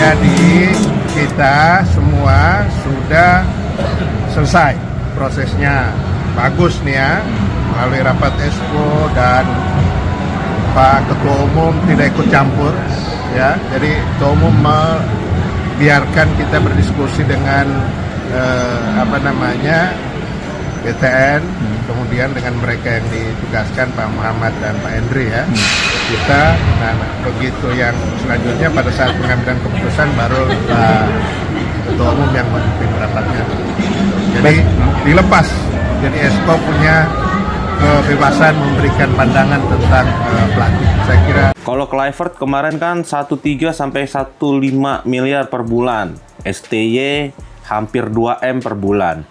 Jadi kita semua sudah selesai prosesnya. Bagus nih ya, melalui rapat Exco dan Pak Ketua Umum tidak ikut campur ya. Jadi Ketua Umum membiarkan kita berdiskusi dengan BTN, kemudian dengan mereka yang ditugaskan Pak Muhammad dan Pak Hendri ya. Kita, begitu yang selanjutnya pada saat pengambilan keputusan baru Ketua Umum yang memimpin rapatnya. Jadi dilepas, jadi Exco punya kebebasan memberikan pandangan tentang pelatih. Saya kira. Kalau Kluivert kemarin kan 1,3 sampai 1,5 miliar per bulan, STY hampir 2 M per bulan.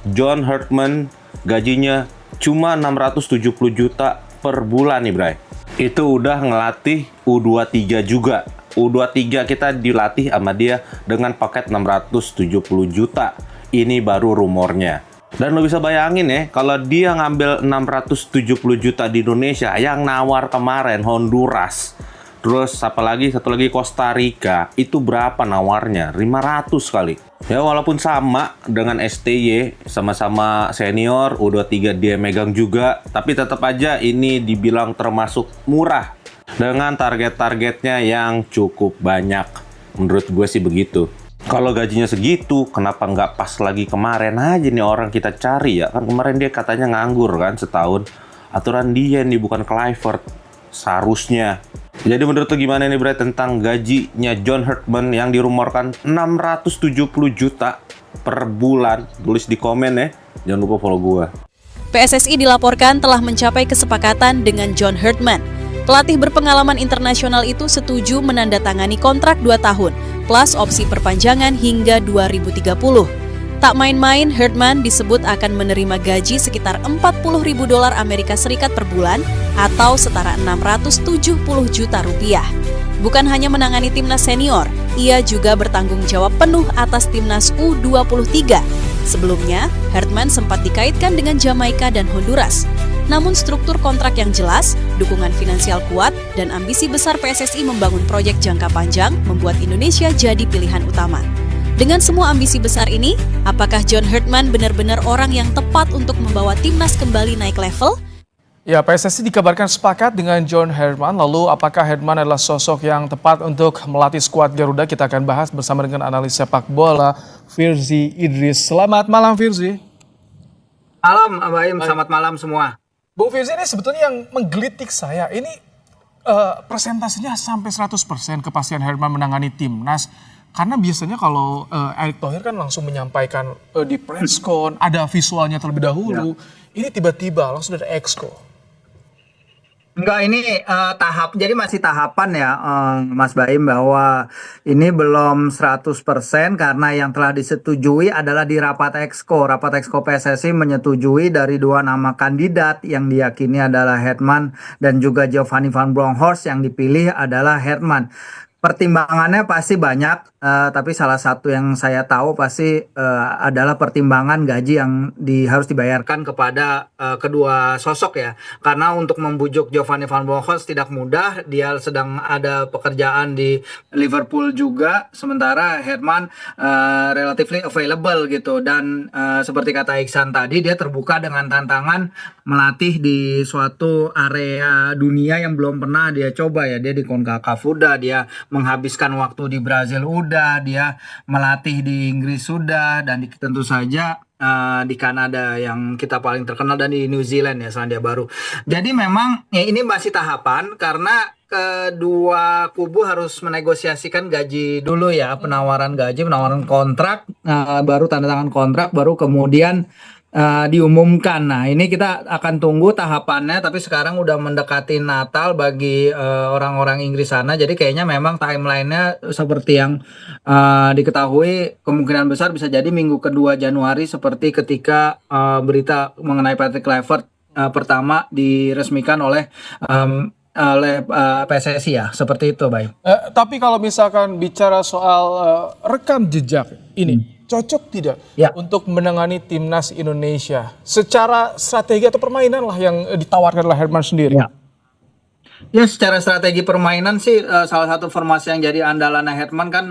John Herdman gajinya cuma 670 juta per bulan nih, Bray. Itu udah ngelatih U23 juga. U23 kita dilatih sama dia dengan paket 670 juta. Ini baru rumornya. Dan lo bisa bayangin ya, kalau dia ngambil 670 juta di Indonesia, yang nawar kemarin Honduras, terus satu lagi Costa Rica, itu berapa nawarnya? 500 kali. Ya walaupun sama dengan STY, sama-sama senior, U23 dia megang juga, tapi tetap aja ini dibilang termasuk murah dengan target-targetnya yang cukup banyak. Menurut gue sih begitu. Kalau gajinya segitu, kenapa nggak pas lagi kemarin aja nih orang kita cari ya? Kan kemarin dia katanya nganggur kan setahun. Aturan dia nih, bukan Kluivert. Seharusnya. Jadi menurut lu gimana nih Bray tentang gajinya John Herdman yang dirumorkan 670 juta per bulan? Tulis di komen ya. Jangan lupa follow gua. PSSI dilaporkan telah mencapai kesepakatan dengan John Herdman. Pelatih berpengalaman internasional itu setuju menandatangani kontrak 2 tahun, plus opsi perpanjangan hingga 2030. Tak main-main, Herdman disebut akan menerima gaji sekitar $40.000 Amerika Serikat per bulan atau setara 670 juta rupiah. Bukan hanya menangani timnas senior, ia juga bertanggung jawab penuh atas timnas U23. Sebelumnya, Herdman sempat dikaitkan dengan Jamaika dan Honduras. Namun struktur kontrak yang jelas, dukungan finansial kuat, dan ambisi besar PSSI membangun proyek jangka panjang membuat Indonesia jadi pilihan utama. Dengan semua ambisi besar ini, apakah John Herdman benar-benar orang yang tepat untuk membawa timnas kembali naik level? Ya, PSSI dikabarkan sepakat dengan John Herdman. Lalu apakah Herdman adalah sosok yang tepat untuk melatih skuad Garuda? Kita akan bahas bersama dengan analis sepak bola Firzi Idris. Selamat malam Firzi. Malam Abaim, selamat malam semua. Bung Firzi, ini sebetulnya yang menggelitik saya, ini presentasinya sampai 100% kepastian Herdman menangani timnas. Karena biasanya kalau Erick Thohir kan langsung menyampaikan di presscon, ada visualnya terlebih dahulu. Ya. Ini tiba-tiba langsung dari Exco. Enggak, ini jadi masih tahapan ya Mas Baim, bahwa ini belum 100% karena yang telah disetujui adalah di rapat Exco. Rapat Exco PSSI menyetujui dari 2 nama kandidat yang diyakini adalah Herdman dan juga Giovanni van Bronckhorst. Yang dipilih adalah Herdman. Pertimbangannya pasti banyak, tapi salah satu yang saya tahu pasti adalah pertimbangan gaji yang harus dibayarkan kepada kedua sosok ya. Karena untuk membujuk Giovanni van Bronckhorst tidak mudah, dia sedang ada pekerjaan di Liverpool juga, sementara Herdman relatively available gitu. Dan seperti kata Iksan tadi, dia terbuka dengan tantangan melatih di suatu area dunia yang belum pernah dia coba ya. Dia di CONCACAF udah, dia menghabiskan waktu di Brazil udah, dia melatih di Inggris sudah, dan tentu saja di Kanada yang kita paling terkenal, dan di New Zealand ya, Selandia Baru. Jadi memang ya ini masih tahapan karena kedua kubu harus menegosiasikan gaji dulu ya, penawaran gaji, penawaran kontrak, baru tanda tangan kontrak, baru kemudian diumumkan. Nah, ini kita akan tunggu tahapannya, tapi sekarang udah mendekati Natal bagi orang-orang Inggris sana, jadi kayaknya memang timelinenya seperti yang diketahui, kemungkinan besar bisa jadi minggu kedua Januari seperti ketika berita mengenai Patrick Kluivert pertama diresmikan oleh PSSI ya, seperti itu, Bay. Tapi kalau misalkan bicara soal rekam jejak ini, cocok tidak untuk menangani timnas Indonesia secara strategi atau permainan lah yang ditawarkan oleh Herdman sendiri? Ya, secara strategi permainan sih salah satu formasi yang jadi andalan Herman kan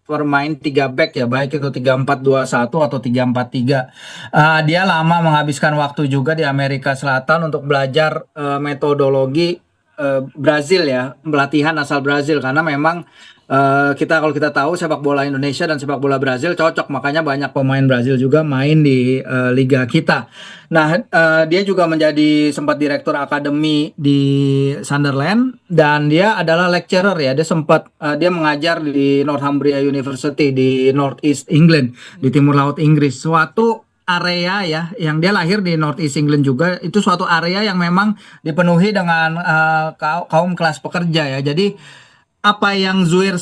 bermain 3 back ya, baik itu 3-4-2-1 atau 3-4-3. Dia lama menghabiskan waktu juga di Amerika Selatan untuk belajar metodologi Brazil ya, pelatihan asal Brazil karena memang kalau kita tahu sepak bola Indonesia dan sepak bola Brazil cocok, makanya banyak pemain Brazil juga main di liga kita. Nah, dia juga menjadi sempat direktur akademi di Sunderland dan dia adalah lecturer ya. Dia mengajar di Northumbria University di North East England, di Timur Laut Inggris. Suatu area ya, yang dia lahir di North East England juga, itu suatu area yang memang dipenuhi dengan kaum kelas pekerja ya. Jadi apa yang Zuir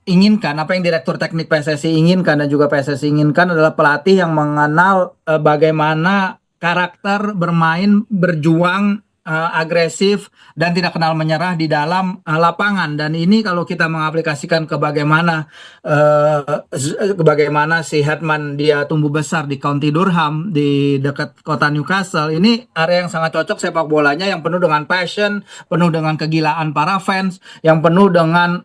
inginkan, apa yang Direktur Teknik PSSI inginkan dan juga PSSI inginkan adalah pelatih yang mengenal bagaimana karakter bermain, berjuang, agresif dan tidak kenal menyerah di dalam lapangan. Dan ini kalau kita mengaplikasikan ke bagaimana si Hetman dia tumbuh besar di County Durham di dekat kota Newcastle, ini area yang sangat cocok sepak bolanya, yang penuh dengan passion, penuh dengan kegilaan para fans, yang penuh dengan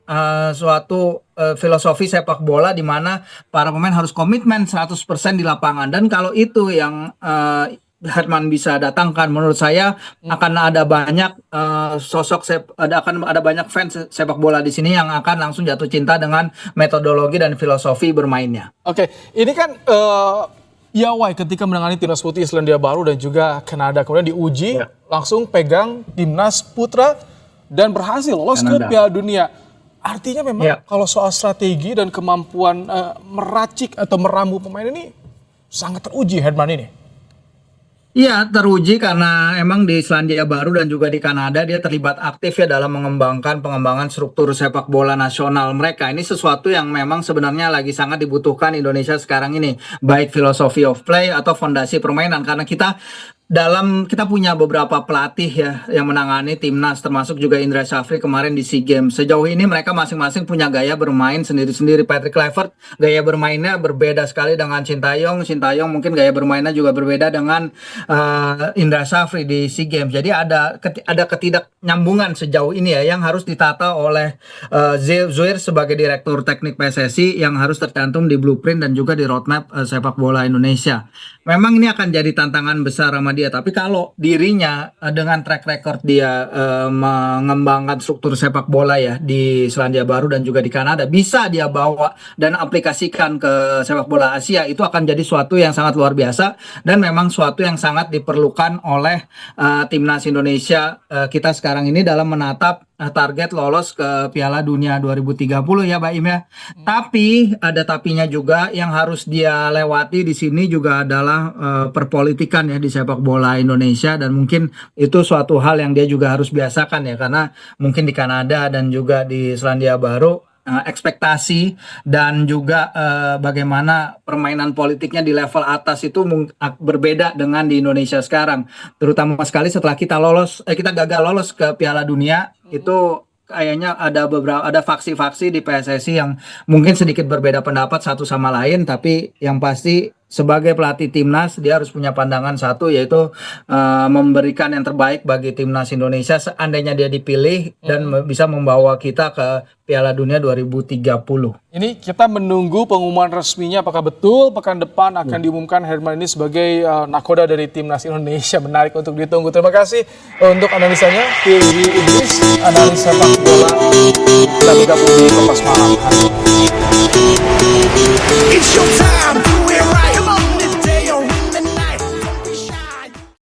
suatu filosofi sepak bola di mana para pemain harus komitmen 100% di lapangan. Dan kalau itu yang Herman bisa datangkan, menurut saya akan ada banyak akan ada banyak fans sepak bola di sini yang akan langsung jatuh cinta dengan metodologi dan filosofi bermainnya. Oke, ini kan Yawai ketika menangani timnas putih Selandia Baru dan juga Kanada, kemudian diuji langsung pegang timnas putra dan berhasil lolos ke Piala Dunia. Artinya memang kalau soal strategi dan kemampuan meracik atau meramu pemain ini sangat teruji Herman ini. Iya, teruji karena emang di Selandia Baru dan juga di Kanada dia terlibat aktif ya dalam pengembangan struktur sepak bola nasional mereka. Ini sesuatu yang memang sebenarnya lagi sangat dibutuhkan Indonesia sekarang ini, baik filosofi of play atau fondasi permainan, karena kita punya beberapa pelatih ya yang menangani timnas, termasuk juga Indra Syafri kemarin di SEA Games. Sejauh ini mereka masing-masing punya gaya bermain sendiri-sendiri. Patrick Kluivert gaya bermainnya berbeda sekali dengan Sintayong. Sintayong mungkin gaya bermainnya juga berbeda dengan Indra Syafri di SEA Games. Jadi ada ketidaknyambungan sejauh ini ya yang harus ditata oleh Zuir sebagai Direktur Teknik PSSI, yang harus tercantum di blueprint dan juga di roadmap sepak bola Indonesia. Memang ini akan jadi tantangan besar sama dia, tapi kalau dirinya dengan track record dia mengembangkan struktur sepak bola ya di Selandia Baru dan juga di Kanada, bisa dia bawa dan aplikasikan ke sepak bola Asia, itu akan jadi suatu yang sangat luar biasa dan memang suatu yang sangat diperlukan oleh timnas Indonesia kita sekarang ini dalam menatap target lolos ke Piala Dunia 2030 ya Mbak Im ya. Tapi ada tapinya juga yang harus dia lewati di sini juga adalah perpolitikan ya di sepak bola Indonesia, dan mungkin itu suatu hal yang dia juga harus biasakan ya, karena mungkin di Kanada dan juga di Selandia Baru ekspektasi dan juga bagaimana permainan politiknya di level atas itu berbeda dengan di Indonesia sekarang, terutama sekali setelah kita gagal lolos ke Piala Dunia. Itu kayaknya ada faksi-faksi di PSSI yang mungkin sedikit berbeda pendapat satu sama lain, tapi yang pasti sebagai pelatih timnas dia harus punya pandangan satu, yaitu memberikan yang terbaik bagi timnas Indonesia seandainya dia dipilih dan bisa membawa kita ke Piala Dunia 2030. Ini kita menunggu pengumuman resminya, apakah betul pekan depan akan diumumkan Herman ini sebagai nakoda dari timnas Indonesia. Menarik untuk ditunggu. Terima kasih untuk analisanya Firly Idris, analis sepak bola. Kita bergabung di Kompas Malam hari ini.